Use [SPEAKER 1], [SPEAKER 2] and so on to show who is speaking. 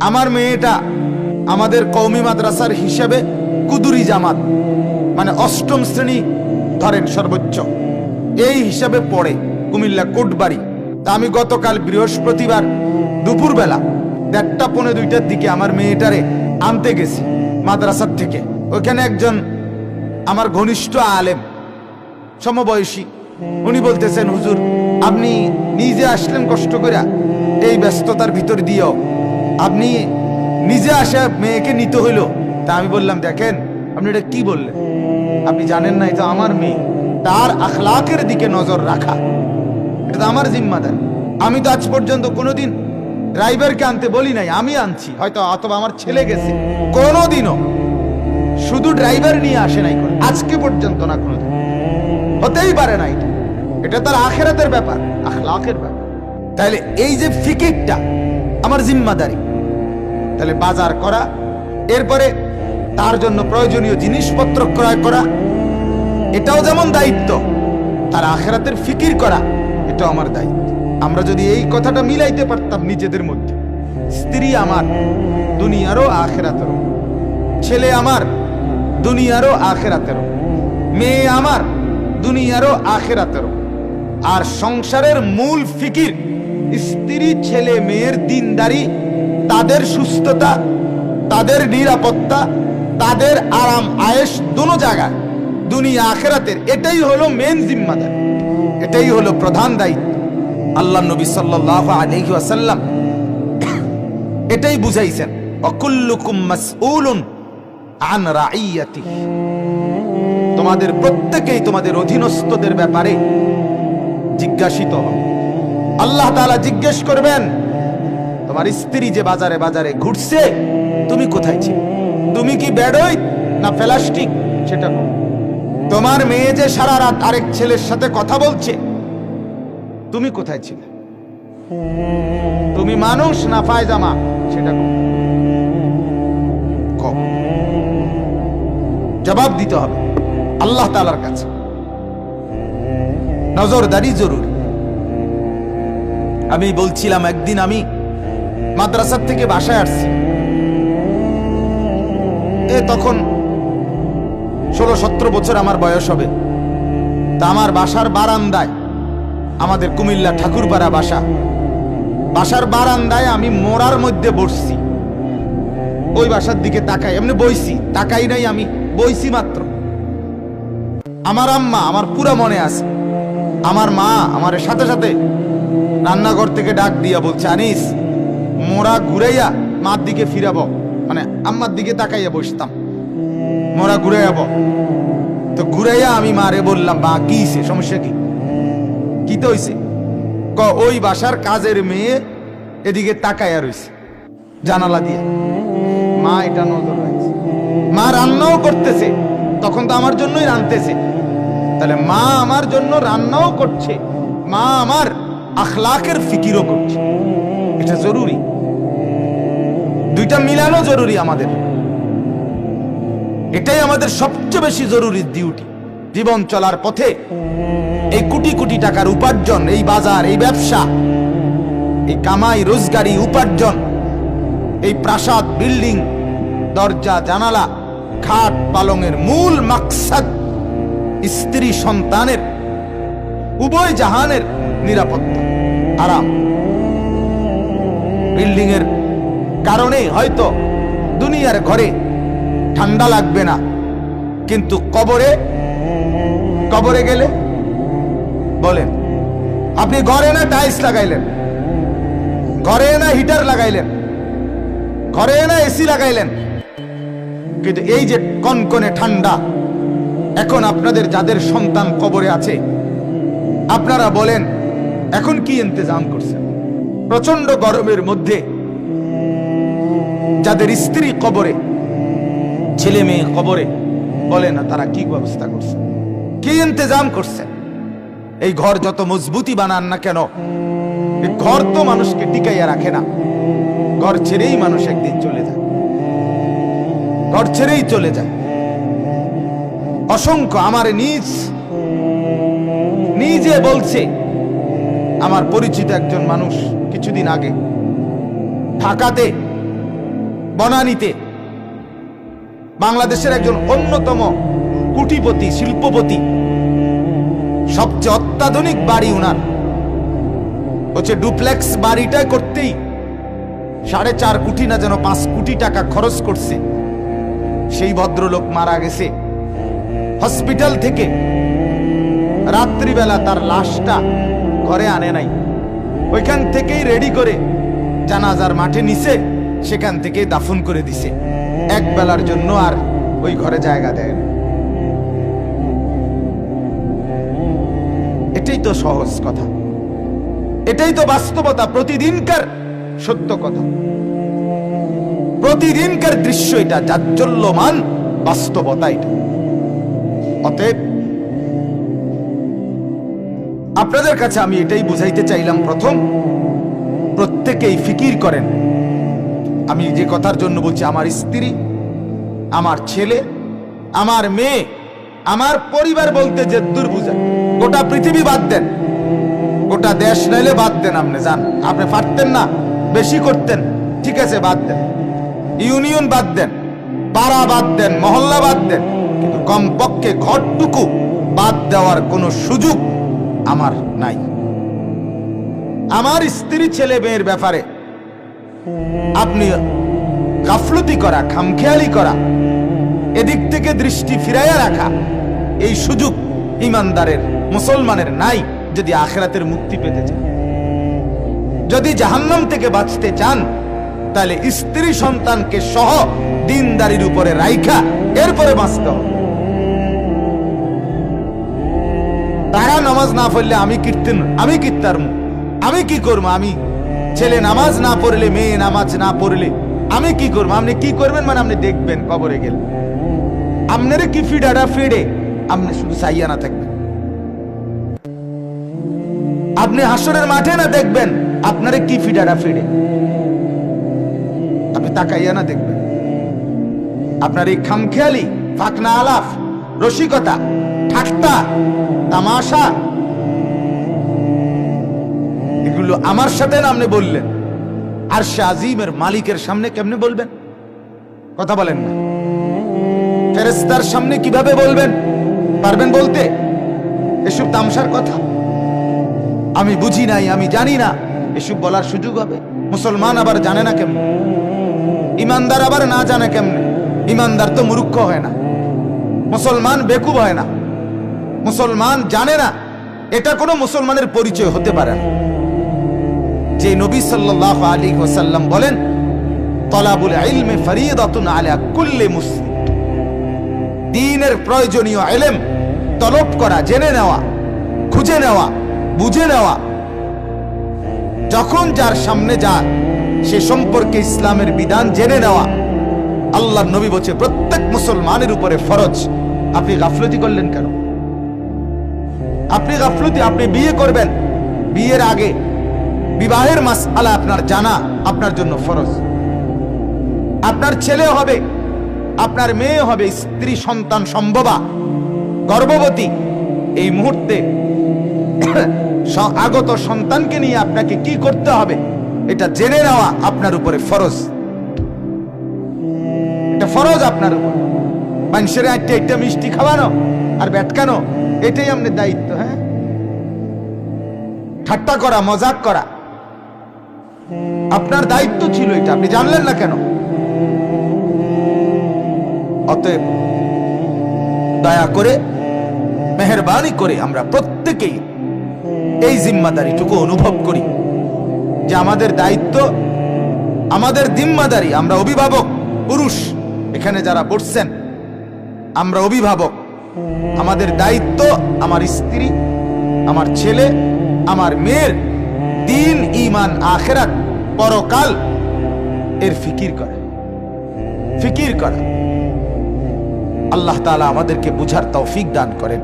[SPEAKER 1] আমার মেয়েটা আমাদের কওমি মাদ্রাসার হিসেবে কুদুরি জামাত, মানে অষ্টম শ্রেণী ধরেন সর্বোচ্চ, এই হিসাবে পড়ে কুমিল্লা কোটবাড়ি। তা আমি গতকাল বৃহস্পতিবার দুপুরবেলা 1টা পৌনে 2টার দিকে আমার মেয়েটারে আনতে গেছি মাদ্রাসার থেকে। ওইখানে একজন আমার ঘনিষ্ঠ আলেম সমবয়সী, উনি বলতেছেন, হুজুর আপনি নিজে আসলেন কষ্ট করে, এই ব্যস্ততার ভিতর দিয়েও আপনি নিজে আসে মেয়েকে নিতে হইল। তা আমি বললাম, দেখেন আপনি এটা কি বললেন, আপনি জানেন না এটা আমার মেয়ে, তার আখলাকের দিকে নজর রাখা এটা তো আমার জিম্মাদারি। আমি তো আজ পর্যন্ত কোনোদিন ড্রাইভারকে আনতে বলি নাই, আমি আনছি হয়তো, অথবা আমার ছেলে গেছে, কোনোদিনও শুধু ড্রাইভার নিয়ে আসে নাই আজকে পর্যন্ত, না কোনোদিন, হতেই পারে না। এটা তার আখিরাতের ব্যাপার, আখলাকের ব্যাপার। তাহলে এই যে ফিকিরটা আমার জিম্মাদারি, তাহলে বাজার করা, এরপরে তার জন্য প্রয়োজনীয় জিনিসপত্র ক্রয় করা, এটাও যেমন দায়িত্ব, তার আখিরাতের ফিকির করা এটাও আমার দায়িত্ব। আমরা যদি এই কথাটা মিলাইতে পারতাম নিজেদের মধ্যে, স্ত্রী আমার দুনিয়ারও আখিরাতেরও, ছেলে আমার দুনিয়ারও আখিরাতেরও, মেয়ে আমার দুনিয়ারও আখিরাতেরও, আর সংসারের মূল ফিকির স্ত্রী ছেলে মেয়ের দিনদারি, তাদের সুস্থতা, তাদের নিরাপত্তা, তাদের আরাম আয়েশ দোনো জায়গায় দুনিয়া আখিরাতের, এটাই হলো মেন জিম্মাদারি, এটাই হলো প্রধান দায়িত্ব। আল্লাহ নবী সাল্লাল্লাহু আলাইহি ওয়াসাল্লাম এটাই বুঝাইছেন, ওয়াকুল্লুকুম মাসউলুন আন রাইয়াতিহি, তোমাদের প্রত্যেকেই তোমাদের অধীনস্থদের ব্যাপারে জিজ্ঞাসিত হবে। আল্লাহ তাআলা জিজ্ঞেস করবেন, তোমার স্ত্রী যে বাজারে বাজারে ঘুরছে, তুমি কোথায় ছিলে? তুমি কি বেডই না প্লাস্টিক, সেটা বলো। তোমার মেয়ে যে সারা রাত আরেক ছেলের সাথে কথা বলছে, তুমি কোথায় ছিলে? তুমি মানুষ না পায়জামা, সেটা কও। জবাব দিতে হবে আল্লাহ তাআলার কাছে। নজরদারি জরুরি। আমি বলছিলাম, একদিন আমি মাদ্রাসার থেকে বাসায় আসছি, তখন 16-17 বছর আমার বয়স হবে। তা আমার বাসার বারান্দায়, আমাদের কুমিল্লা ঠাকুরপাড়া বাসা, বাসার বারান্দায় আমি মোড়ার মধ্যে বসছি, ওই বাসার দিকে তাকাই, এমনি বইছি, তাকাই নাই, আমি বইছি মাত্র। আমার আম্মা, আমার পুরা মনে আছে, আমার মা আমার সাথে সাথে রান্নাঘর থেকে ডাক দিয়া বলছে, আনিস মোড়া ঘুরাইয়া মার দিকে ফিরাবো, মানে আম্মার দিকে তাকাইয়া বসতাম, মোড়া ঘুরাইয়াব। তো ঘুরাইয়া আমি মারে বললাম, মা কি হইছে, সমস্যা কি, কি তো হইছে? ওই বাসার কাজের মেয়ে এদিকে তাকাইয়া রইছে জানালা দিয়ে। মা এটা নজর রাখছে, মা রান্নাও করতেছে, তখন তো আমার জন্যই রান্নতেছে, তাহলে মা আমার জন্য রান্নাও করছে, মা আমার আখলাকের ফিকিরও করছে, এটা জরুরি। দুইটা মিলানো জরুরি আমাদের, এটাই আমাদের সবচেয়ে বেশি জরুরি ডিউটি। জীবন চলার পথে এই কোটি কোটি টাকার উপার্জন, এই বাজার, এই ব্যবসা, এই কামাই রোজগারি উপার্জন, এই প্রাসাদ বিল্ডিং, দরজা জানালা, খাট পালঙের মূল মাকসাদ স্ত্রী সন্তানের উভয় জাহানের নিরাপত্তা, আরাম। বিল্ডিং এর কারণে হয়তো দুনিয়ার ঘরে ঠান্ডা লাগবে না, কিন্তু কবরে গেলে বলেন, আপনি ঘরে না টাইলস লাগাইলেন, ঘরে না হিটার লাগাইলেন, ঘরে না এসি লাগাইলেন, কিন্তু এই যে কনকনে ঠান্ডা, এখন আপনাদের যাদের সন্তান কবরে আছে, আপনারা বলেন এখন কি ইন্তজাম করছেন? প্রচন্ড গরমের মধ্যে যাদের স্ত্রী কবরে, ছেলে মেয়ে কবরে, বলে না তারা কি ব্যবস্থা করছে, কি ইন্তজাম করছে? এই ঘর যত মজবুতি বানান না কেন, এই ঘর তো মানুষকে টিকাইয়া রাখে না, ঘর ছেড়েই মানুষ একদিন চলে যায়, ঘর ছেড়েই চলে যায়। অসংখ্য আমার নিজে বলছে, আমার পরিচিত একজন মানুষ কিছুদিন আগে ঢাকাতে বনানীতে বাংলাদেশের একজন অন্যতম কুটিপতি, শিল্পপতি, সবচেয়ে অত্যাধুনিক বাড়ি উনার হচ্ছে ডুপ্লেক্স। বাড়িটা করতেই 4.5 কোটি না যেন 5 কোটি টাকা খরচ করছে। সেই ভদ্রলোক মারা গেছে। হসপিটাল থেকে রাত্রিবেলা তার লাশটা ঘরে আনে নাই, ওইখান থেকেই রেডি করে জানাজার মাঠে নিছে, সেখান থেকে দাফন করে দিছে। এক বেলার জন্য আর ওই ঘরে জায়গা দেয় না। এটাই তো সহজ কথা, এটাই তো বাস্তবতা, প্রতিদিনকার সত্য কথা, প্রতিদিনকার দৃশ্য, এটা জাজ্জল্যমান বাস্তবতা এটা। অতএব আপনাদের কাছে আমি এটাই বুঝাইতে চাইলাম, প্রথম প্রত্যেকেই ফিকির করেন। আমি যে কথার জন্য বলছি, আমার স্ত্রী, আমার ছেলে, আমার মেয়ে, আমার পরিবার বলতে যে দূর বুঝায়, গোটা পৃথিবী বাদ দেন, গোটা দেশ নাইলে বাদ দেন, আপনি যান, আপনি পারতেন না, বেশি করতেন, ঠিক আছে বাদ দেন, ইউনিয়ন বাদ দেন, পাড়া বাদ দেন, মহল্লা বাদ দেন, কিন্তু কমপক্ষে ঘরটুকু বাদ দেওয়ার কোনো সুযোগ আমার নাই। আমার স্ত্রী ছেলে মেয়ের ব্যাপারে আপনি গাফলতি করা, খামখেয়ালি করা, এদিক থেকে দৃষ্টি ফিরাইয়া রাখা, এই সুযোগ ইমানদারের, মুসলমানের নাই। যদি আখিরাতের মুক্তি পেতে চান, যদি জাহান্নাম থেকে বাঁচতে চান, তাহলে স্ত্রী সন্তানকে সহ দিনদারির উপরে রাইখা এরপরে বাঁচতে হবে। তারা নামাজ না পড়লে আমি কীর্তার, আমি কি করবো? আমি ছেলে নামাজ না পড়লে, মেয়ে নামাজ না পড়লে আমি কি করবো? আপনি কি করবেন মানে আপনি দেখবেন কবরে গেলে আপনারে কি ফিডাটা ফিডে, আপনি শুধু চাইয়া না থাকবেন। আপনি হাসরের মাঠে না দেখবেন আপনারে কি ফিডাটা ফিডে, আপনি তাকাইয়া না দেখবেন। আপনার এই খামখেয়ালি, ফাকনা আলাপ, রসিকতা, ঠাট্টা, তামাশা, এগুলো আমার সাথে না আপনি বললেন, আর সে আজিমের মালিকের সামনে কেমনে বলবেন? কথা বলেন না। ফেরেশতার সামনে কিভাবে বলবেন? পারবেন বলতে? এসব তামসার কথা। আমি বুঝি নাই, আমি জানি না, এসব বলার সুযোগ হবে? মুসলমান আবার জানে না কেমনে, ইমানদার আবার না জানে কেমনে? ইমানদার তো মূর্খ হয় না, মুসলমান বেকুব হয় না, মুসলমান জানে না, এটা কোনো মুসলমানের পরিচয় হতে পারে না। যে নবী সাল্লাল্লাহু আলাইহি ওয়াসাল্লাম বলেন, তলাবুল ইলমি ফরিদাতুন আলা কুল্লি মুসলিম, দ্বীনের প্রয়োজনীয় ইলম তলব করা, জেনে নেওয়া, খুঁজে নেওয়া, বুঝে নেওয়া, যখন যার সামনে যায় সে সম্পর্কে ইসলামের বিধান জেনে নেওয়া আল্লাহর নবী বলছে প্রত্যেক মুসলমানের উপরে ফরজ। আপনি গাফলতি করলেন কেন? আপনি গাফলতি, আপনি বিয়ে করবেন, বিয়ের আগে বিবাহের মাসআলা আপনার জানা আপনার জন্য ফরজ। আপনার ছেলে হবে, আপনার মেয়ে হবে, স্ত্রী সন্তান সম্ভবা, গর্ভবতী, এই মুহূর্তে আগত সন্তানকে নিয়ে আপনাকে কি করতে হবে এটা জেনে নেওয়া আপনার উপরে ফরজ। এটা ফরজ আপনার উপর। মানুষের একটা মিষ্টি খাওয়ানো আর ব্যাটকানো, এটাই আপনার দায়িত্ব। হ্যাঁ, ঠাট্টা করা, মজাক করা আপনার দায়িত্ব ছিল, এটা আপনি জানলেন না কেন? অতএব দয়া করে, মেহেরবানি করে আমরা প্রত্যেকেই এই জিম্মাদারিটুকু অনুভব করি যে আমাদের দায়িত্ব, আমাদের জিম্মাদারি। আমরা অভিভাবক, পুরুষ এখানে যারা বসছেন, আমরা অভিভাবক। আমাদের দায়িত্ব আমার স্ত্রী, আমার ছেলে, আমার মেয়ের দ্বীন, ঈমান, আখিরাত, পরকাল এর ফিকির করা, ফিকির করা। আল্লাহ তাআলা আমাদেরকে বুঝার তৌফিক দান করেন।